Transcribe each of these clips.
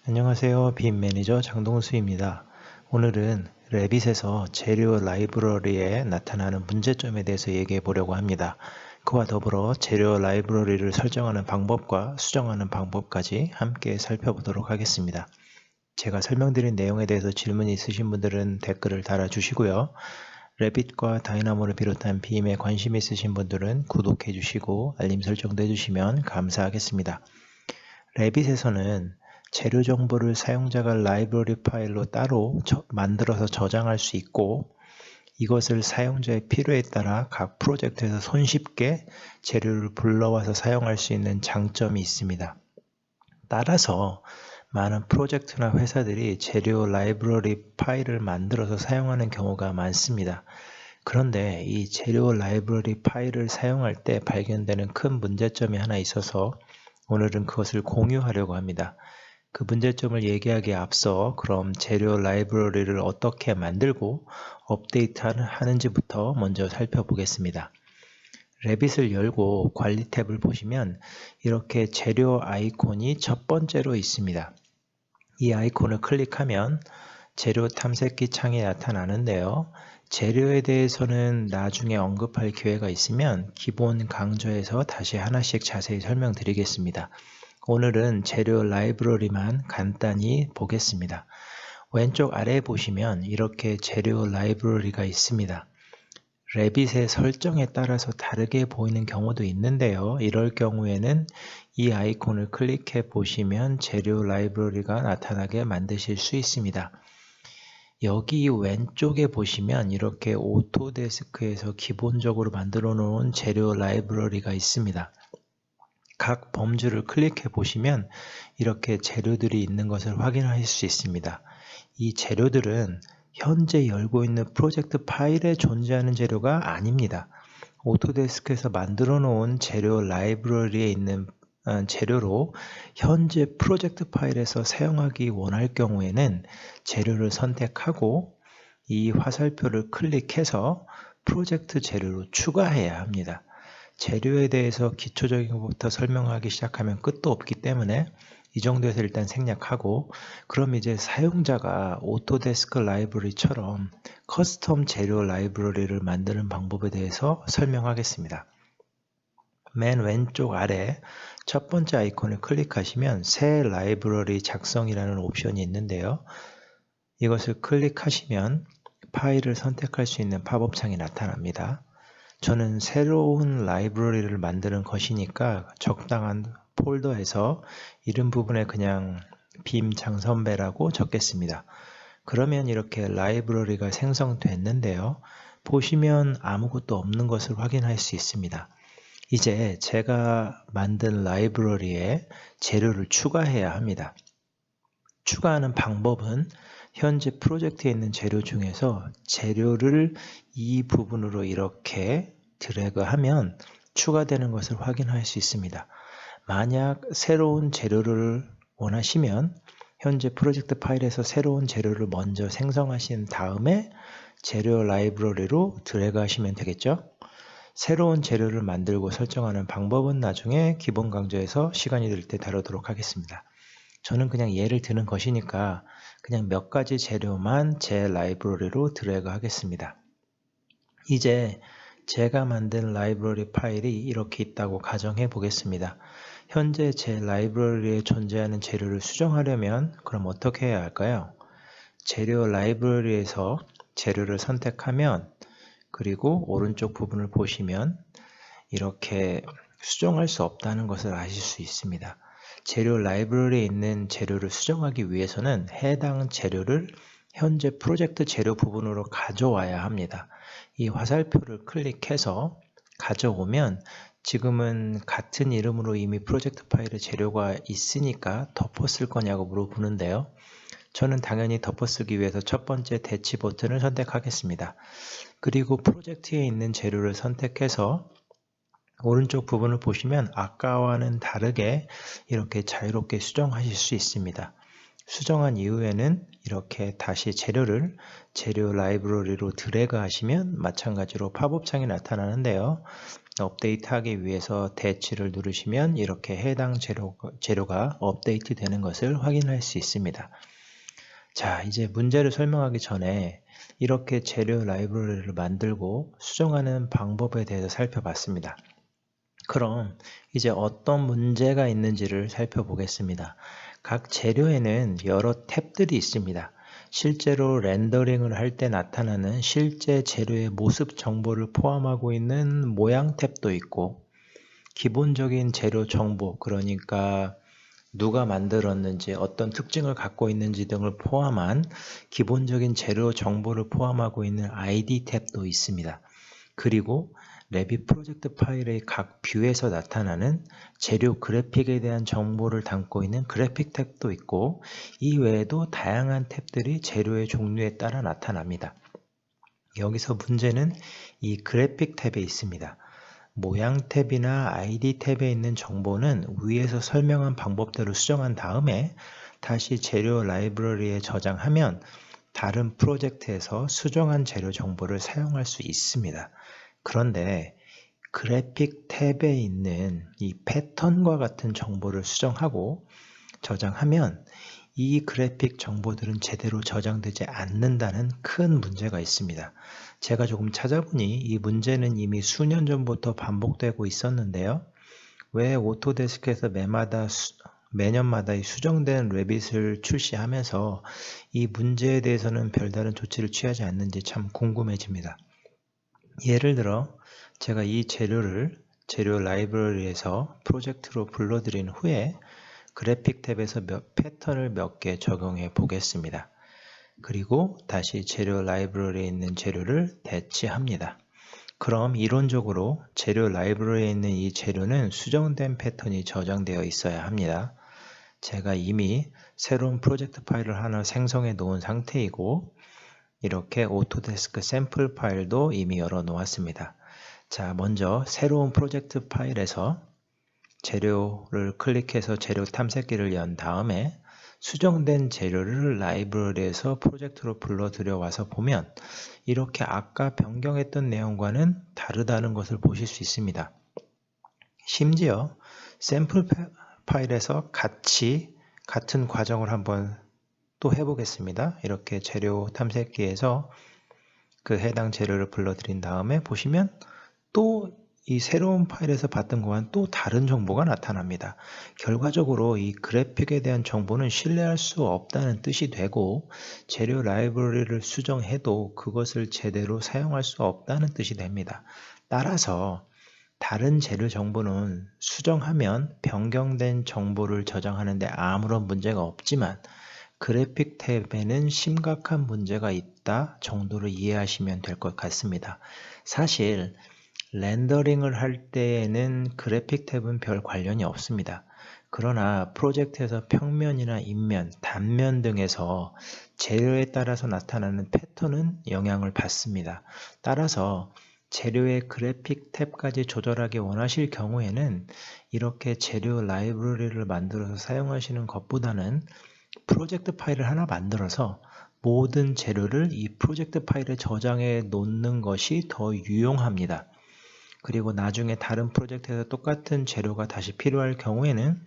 안녕하세요. 빔 매니저 장동수입니다. 오늘은 레빗에서 재료 라이브러리에 나타나는 문제점에 대해서 얘기해 보려고 합니다. 그와 더불어 재료 라이브러리를 설정하는 방법과 수정하는 방법까지 함께 살펴보도록 하겠습니다. 제가 설명드린 내용에 대해서 질문이 있으신 분들은 댓글을 달아주시고요. 레빗과 다이나모를 비롯한 빔에 관심 있으신 분들은 구독해 주시고 알림 설정도 해주시면 감사하겠습니다. 레빗에서는 재료 정보를 사용자가 라이브러리 파일로 따로 만들어서 저장할 수 있고, 이것을 사용자의 필요에 따라 각 프로젝트에서 손쉽게 재료를 불러와서 사용할 수 있는 장점이 있습니다. 따라서 많은 프로젝트나 회사들이 재료 라이브러리 파일을 만들어서 사용하는 경우가 많습니다. 그런데 이 재료 라이브러리 파일을 사용할 때 발견되는 큰 문제점이 하나 있어서 오늘은 그것을 공유하려고 합니다. 그 문제점을 얘기하기에 앞서 그럼 재료 라이브러리를 어떻게 만들고 업데이트하는지부터 먼저 살펴보겠습니다. 레빗을 열고 관리 탭을 보시면 이렇게 재료 아이콘이 첫 번째로 있습니다. 이 아이콘을 클릭하면 재료 탐색기 창이 나타나는데요. 재료에 대해서는 나중에 언급할 기회가 있으면 기본 강좌에서 다시 하나씩 자세히 설명드리겠습니다. 오늘은 재료 라이브러리만 간단히 보겠습니다. 왼쪽 아래에 보시면 이렇게 재료 라이브러리가 있습니다. 레빗의 설정에 따라서 다르게 보이는 경우도 있는데요. 이럴 경우에는 이 아이콘을 클릭해 보시면 재료 라이브러리가 나타나게 만드실 수 있습니다. 여기 왼쪽에 보시면 이렇게 오토데스크에서 기본적으로 만들어 놓은 재료 라이브러리가 있습니다. 각 범주를 클릭해 보시면 이렇게 재료들이 있는 것을 확인하실 수 있습니다. 이 재료들은 현재 열고 있는 프로젝트 파일에 존재하는 재료가 아닙니다. 오토데스크에서 만들어 놓은 재료 라이브러리에 있는 재료로 현재 프로젝트 파일에서 사용하기 원할 경우에는 재료를 선택하고 이 화살표를 클릭해서 프로젝트 재료로 추가해야 합니다. 재료에 대해서 기초적인 것부터 설명하기 시작하면 끝도 없기 때문에 이 정도에서 일단 생략하고, 그럼 이제 사용자가 오토데스크 라이브러리처럼 커스텀 재료 라이브러리를 만드는 방법에 대해서 설명하겠습니다. 맨 왼쪽 아래 첫 번째 아이콘을 클릭하시면 새 라이브러리 작성이라는 옵션이 있는데요. 이것을 클릭하시면 파일을 선택할 수 있는 팝업 창이 나타납니다. 저는 새로운 라이브러리를 만드는 것이니까 적당한 폴더에서 이름 부분에 그냥 빔 장선배라고 적겠습니다. 그러면 이렇게 라이브러리가 생성됐는데요. 보시면 아무것도 없는 것을 확인할 수 있습니다. 이제 제가 만든 라이브러리에 재료를 추가해야 합니다. 추가하는 방법은 현재 프로젝트에 있는 재료 중에서 재료를 이 부분으로 이렇게 드래그하면 추가되는 것을 확인할 수 있습니다. 만약 새로운 재료를 원하시면 현재 프로젝트 파일에서 새로운 재료를 먼저 생성하신 다음에 재료 라이브러리로 드래그 하시면 되겠죠. 새로운 재료를 만들고 설정하는 방법은 나중에 기본 강좌에서 시간이 될 때 다루도록 하겠습니다. 저는 그냥 예를 드는 것이니까 그냥 몇 가지 재료만 제 라이브러리로 드래그 하겠습니다. 이제 제가 만든 라이브러리 파일이 이렇게 있다고 가정해 보겠습니다. 현재 제 라이브러리에 존재하는 재료를 수정하려면 그럼 어떻게 해야 할까요? 재료 라이브러리에서 재료를 선택하면, 그리고 오른쪽 부분을 보시면 이렇게 수정할 수 없다는 것을 아실 수 있습니다. 재료 라이브러리에 있는 재료를 수정하기 위해서는 해당 재료를 현재 프로젝트 재료 부분으로 가져와야 합니다. 이 화살표를 클릭해서 가져오면 지금은 같은 이름으로 이미 프로젝트 파일에 재료가 있으니까 덮어쓸 거냐고 물어보는데요. 저는 당연히 덮어쓰기 위해서 첫 번째 대치 버튼을 선택하겠습니다. 그리고 프로젝트에 있는 재료를 선택해서 오른쪽 부분을 보시면 아까와는 다르게 이렇게 자유롭게 수정하실 수 있습니다. 수정한 이후에는 이렇게 다시 재료를 재료 라이브러리로 드래그 하시면 마찬가지로 팝업 창이 나타나는데요. 업데이트하기 위해서 대치를 누르시면 이렇게 해당 재료가 업데이트 되는 것을 확인할 수 있습니다. 자, 이제 문제를 설명하기 전에 이렇게 재료 라이브러리를 만들고 수정하는 방법에 대해서 살펴봤습니다. 그럼 이제 어떤 문제가 있는지를 살펴보겠습니다. 각 재료에는 여러 탭들이 있습니다. 실제로 렌더링을 할 때 나타나는 실제 재료의 모습 정보를 포함하고 있는 모양 탭도 있고, 기본적인 재료 정보, 그러니까 누가 만들었는지, 어떤 특징을 갖고 있는지 등을 포함한 기본적인 재료 정보를 포함하고 있는 ID 탭도 있습니다. 그리고 레빗 프로젝트 파일의 각 뷰에서 나타나는 재료 그래픽에 대한 정보를 담고 있는 그래픽 탭도 있고, 이 외에도 다양한 탭들이 재료의 종류에 따라 나타납니다. 여기서 문제는 이 그래픽 탭에 있습니다. 모양 탭이나 ID 탭에 있는 정보는 위에서 설명한 방법대로 수정한 다음에 다시 재료 라이브러리에 저장하면 다른 프로젝트에서 수정한 재료 정보를 사용할 수 있습니다. 그런데 그래픽 탭에 있는 이 패턴과 같은 정보를 수정하고 저장하면 이 그래픽 정보들은 제대로 저장되지 않는다는 큰 문제가 있습니다. 제가 조금 찾아보니 이 문제는 이미 수년 전부터 반복되고 있었는데요. 왜 오토데스크에서 매년마다 이 수정된 레빗을 출시하면서 이 문제에 대해서는 별다른 조치를 취하지 않는지 참 궁금해집니다. 예를 들어 제가 이 재료 라이브러리에서 프로젝트로 불러들인 후에 그래픽 탭에서 패턴을 몇 개 적용해 보겠습니다. 그리고 다시 재료 라이브러리에 있는 재료를 대치합니다. 그럼 이론적으로 재료 라이브러리에 있는 이 재료는 수정된 패턴이 저장되어 있어야 합니다. 제가 이미 새로운 프로젝트 파일을 하나 생성해 놓은 상태이고, 이렇게 오토데스크 샘플 파일도 이미 열어 놓았습니다. 자, 먼저 새로운 프로젝트 파일에서 재료를 클릭해서 재료 탐색기를 연 다음에 수정된 재료를 라이브러리에서 프로젝트로 불러 들여와서 보면 이렇게 아까 변경했던 내용과는 다르다는 것을 보실 수 있습니다. 심지어 샘플 파일에서 같은 과정을 한번 또 해보겠습니다. 이렇게 재료 탐색기에서 그 해당 재료를 불러들인 다음에 보시면 또 이 새로운 파일에서 봤던 것과는 또 다른 정보가 나타납니다. 결과적으로 이 그래픽에 대한 정보는 신뢰할 수 없다는 뜻이 되고, 재료 라이브러리를 수정해도 그것을 제대로 사용할 수 없다는 뜻이 됩니다. 따라서 다른 재료 정보는 수정하면 변경된 정보를 저장하는데 아무런 문제가 없지만 그래픽 탭에는 심각한 문제가 있다 정도로 이해하시면 될 것 같습니다. 사실 렌더링을 할 때에는 그래픽 탭은 별 관련이 없습니다. 그러나 프로젝트에서 평면이나 인면, 단면 등에서 재료에 따라서 나타나는 패턴은 영향을 받습니다. 따라서 재료의 그래픽 탭까지 조절하기 원하실 경우에는 이렇게 재료 라이브러리를 만들어서 사용하시는 것보다는 프로젝트 파일을 하나 만들어서 모든 재료를 이 프로젝트 파일에 저장해 놓는 것이 더 유용합니다. 그리고 나중에 다른 프로젝트에서 똑같은 재료가 다시 필요할 경우에는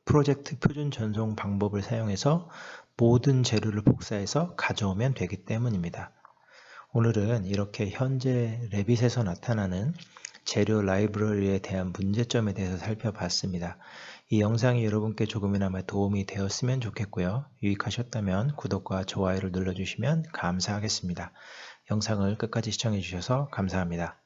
프로젝트 표준 전송 방법을 사용해서 모든 재료를 복사해서 가져오면 되기 때문입니다. 오늘은 이렇게 현재 레빗에서 나타나는 재료 라이브러리에 대한 문제점에 대해서 살펴봤습니다. 이 영상이 여러분께 조금이나마 도움이 되었으면 좋겠고요. 유익하셨다면 구독과 좋아요를 눌러주시면 감사하겠습니다. 영상을 끝까지 시청해 주셔서 감사합니다.